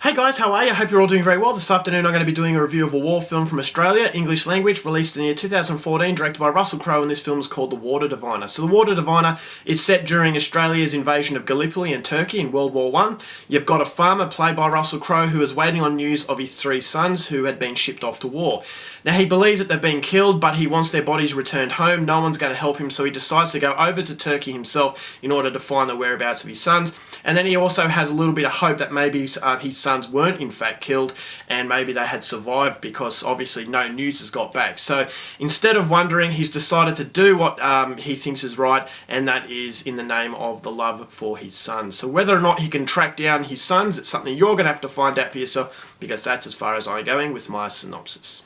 Hey guys, how are you? I hope you're all doing very well. This afternoon I'm going to be doing a review of a war film from Australia, English language, released in the year 2014, directed by Russell Crowe, and this film is called The Water Diviner. So The Water Diviner is set during Australia's invasion of Gallipoli and Turkey in World War I. You've got a farmer played by Russell Crowe who is waiting on news of his three sons who had been shipped off to war. Now he believes that they've been killed, but he wants their bodies returned home. No one's going to help him, so he decides to go over to Turkey himself in order to find the whereabouts of his sons. And then he also has a little bit of hope that maybe his sons weren't in fact killed and maybe they had survived, because obviously no news has got back. So instead of wondering, he's decided to do what he thinks is right, and that is in the name of the love for his sons. So whether or not he can track down his sons, it's something you're going to have to find out for yourself, because that's as far as I'm going with my synopsis.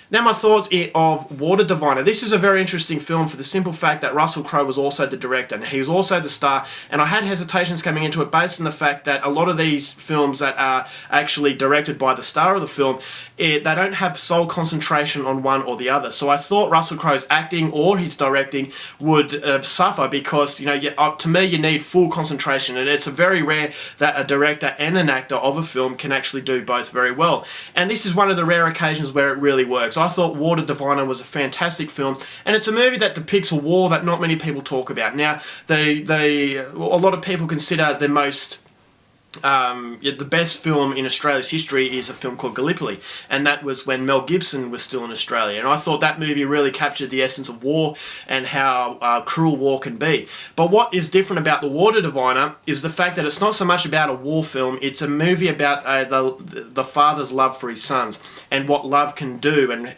Now my thoughts of Water Diviner. This is a very interesting film for the simple fact that Russell Crowe was also the director and he was also the star, and I had hesitations coming into it based on the fact that a lot of these films that are actually directed by the star of the film, they don't have sole concentration on one or the other. So I thought Russell Crowe's acting or his directing would suffer, because to me you need full concentration, and it's very rare that a director and an actor of a film can actually do both very well. And this is one of the rare occasions where it really works. I thought Water Diviner was a fantastic film, and it's a movie that depicts a war that not many people talk about. Now, a lot of people consider the most the best film in Australia's history is a film called Galipoli, and that was when Mel Gibson was still in Australia, and I thought that movie really captured the essence of war and how cruel war can be. But what is different about The Water Diviner is the fact that it's not so much about a war film, it's a movie about the father's love for his sons and what love can do, and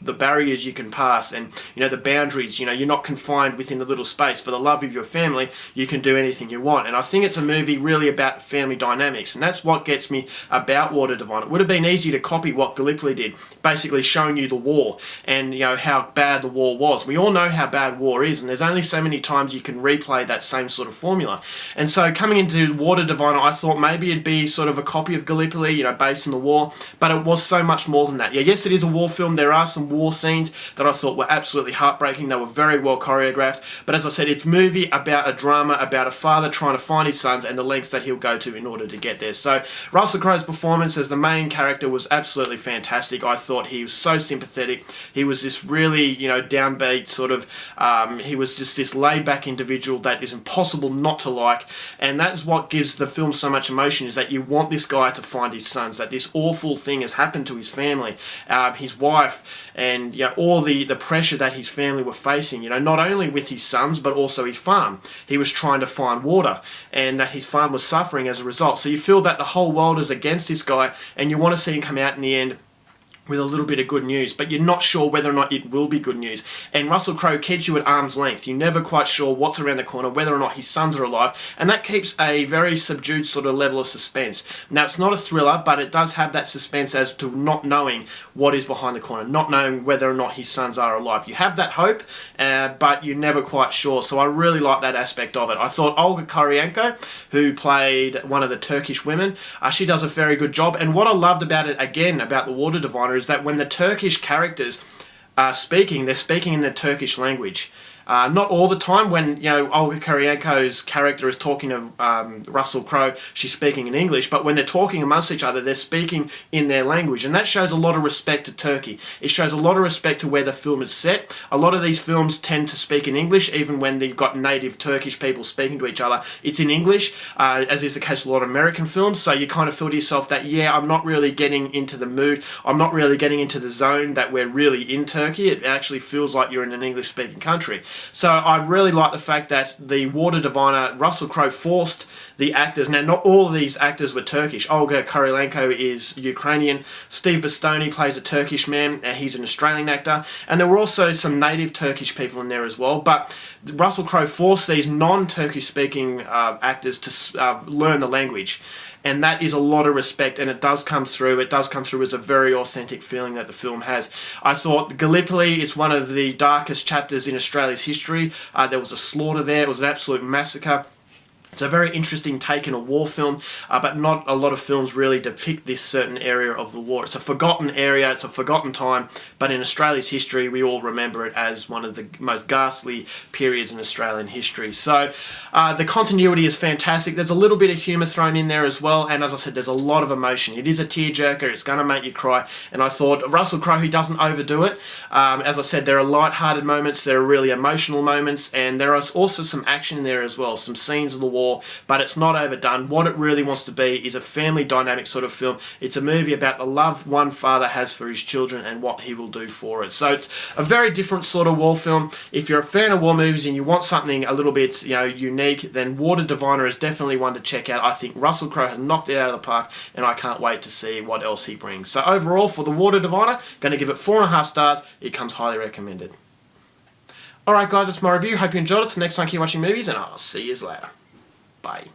the barriers you can pass, and the boundaries. You're not confined within a little space. For the love of your family, you can do anything you want. And I think it's a movie really about family dynamics, and that's what gets me about Water Diviner. It would have been easy to copy what Gallipoli did, basically showing you the war and how bad the war was. We all know how bad war is, and there's only so many times you can replay that same sort of formula. And so coming into Water Diviner, I thought maybe it'd be sort of a copy of Gallipoli, based on the war, but it was so much more than that. Yeah, yes, it is a war film. There are some war scenes that I thought were absolutely heartbreaking. They were very well choreographed, but as I said, it's a movie about a drama about a father trying to find his sons and the lengths that he'll go to in order to get there. So Russell Crowe's performance as the main character was absolutely fantastic. I thought he was so sympathetic. He was this really, downbeat sort of, he was just this laid-back individual that is impossible not to like, and that's what gives the film so much emotion, is that you want this guy to find his sons, that this awful thing has happened to his family, his wife, and all the pressure that his family were facing, not only with his sons but also his farm. He was trying to find water, and that his farm was suffering as a result. So you feel that the whole world is against this guy, and you want to see him come out in the end with a little bit of good news, but you're not sure whether or not it will be good news. And Russell Crowe keeps you at arm's length. You're never quite sure what's around the corner, whether or not his sons are alive, and that keeps a very subdued sort of level of suspense. Now, it's not a thriller, but it does have that suspense as to not knowing what is behind the corner, not knowing whether or not his sons are alive. You have that hope, but you're never quite sure, so I really like that aspect of it. I thought Olga Kurylenko, who played one of the Turkish women, she does a very good job, and what I loved about it, again, about The Water Diviner, is that when the Turkish characters are speaking, they're speaking in the Turkish language. Not all the time. When Olga Kurylenko's character is talking to Russell Crowe, she's speaking in English, but when they're talking amongst each other, they're speaking in their language, and that shows a lot of respect to Turkey. It shows a lot of respect to where the film is set. A lot of these films tend to speak in English, even when they've got native Turkish people speaking to each other. It's in English, as is the case with a lot of American films, so you kind of feel to yourself that, yeah, I'm not really getting into the mood, I'm not really getting into the zone that we're really in Turkey. It actually feels like you're in an English-speaking country. So I really like the fact that the Water Diviner, Russell Crowe forced the actors. Now, not all of these actors were Turkish. Olga Kurylenko is Ukrainian. Steve Bastoni plays a Turkish man. He's an Australian actor. And there were also some native Turkish people in there as well. But Russell Crowe forced these non-Turkish speaking actors to learn the language. And that is a lot of respect, and it does come through. It does come through as a very authentic feeling that the film has. I thought Gallipoli is one of the darkest chapters in Australia's history. There was a slaughter there. It was an absolute massacre. It's a very interesting take in a war film, but not a lot of films really depict this certain area of the war. It's a forgotten area, it's a forgotten time, but in Australia's history, we all remember it as one of the most ghastly periods in Australian history. So the continuity is fantastic. There's a little bit of humour thrown in there as well, and as I said, there's a lot of emotion. It is a tearjerker, it's going to make you cry, and I thought Russell Crowe, he doesn't overdo it. As I said, there are light-hearted moments, there are really emotional moments, and there is also some action in there as well, some scenes of the war, but it's not overdone. What it really wants to be is a family dynamic sort of film. It's a movie about the love one father has for his children and what he will do for it. So it's a very different sort of war film. If you're a fan of war movies and you want something a little bit, unique, then Water Diviner is definitely one to check out. I think Russell Crowe has knocked it out of the park, and I can't wait to see what else he brings. So overall, for The Water Diviner, going to give it 4.5 stars. It comes highly recommended. Alright guys, that's my review. Hope you enjoyed it. Till next time, keep watching movies, and I'll see you later. Bye.